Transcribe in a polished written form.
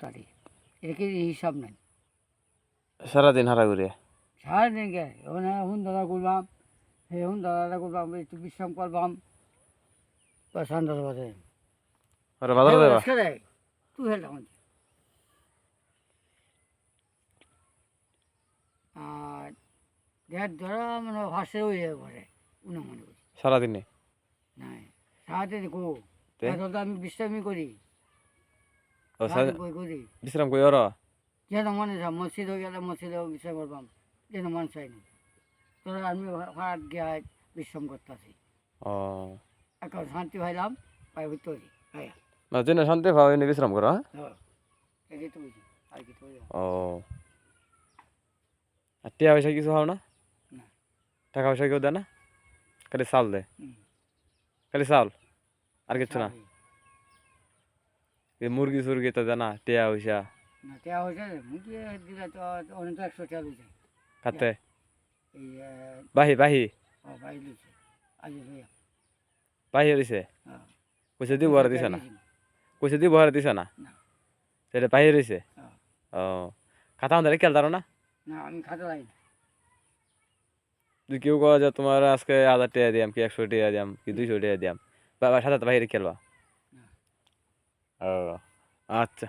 তারিখ এটা কি হিসাব নাই সারাদিন হারা ঘুরে সারাদিন গে ওখানে হুন দাদা করলাম হুন দাদা করলাম একটু বিশ্রাম করলাম বাস আন্দাজ বাজে ওরা বাজার দেবা তুই হেল আর দেখ ধরা মানে ভাসে ওই ঘরে উনা মনে করি সারাদিনে নাই সারাদিন গো তে? তো আমি বিশ্রামই করি ও সারাদিন বই করি বিশ্রাম কই ওরা যেন মনে যা মসজিদ হয়ে গেলে মসজিদে বিশ্রাম করবাম যেন মন চাইনি তোরা আমি হাট গিয়ে বিশ্রাম করতেছি ও এখন শান্তি ভাইলাম পাই তৈরি ভাইয়া না জেনে শান্তি পাও এনে বিশ্রাম করো হ্যাঁ এই তো বুঝি আর কি তো ও আর টিয়া পয়সা কিছু হও না না টাকা পয়সা কেউ দেয় না খালি চাল দেয় হুম। খালি চাল আর কিছু না স্বাভাবিক। এই মুরগি সুরগি তো দেয় না টিয়া পয়সা না দেওয়া হয়েছে মুরগি দিলে তো অনেক 100 টাকা দিয়েছে খাতে এই বাহি বাহি বাড়ি দিয়েছে আজ ভাইয়া বাহি হয়েছে হ্যাঁ পয়সা দিব আর দিছে না দিয়েছে। পয়সা দিব আর দিছে না না। সেটা বাহি রয়েছে হ্যাঁ। ও খাতা আমাদের খেয়াল তারো না না আমি খাতে লাগি না যদি কেউ কয় যে তোমার আজকে 1000 টাকা দিয়াম কি 100 টাকা দিয়াম কি 200 টাকা দিয়াম বা সাথে বাইরে খেলবা না। ও আচ্ছা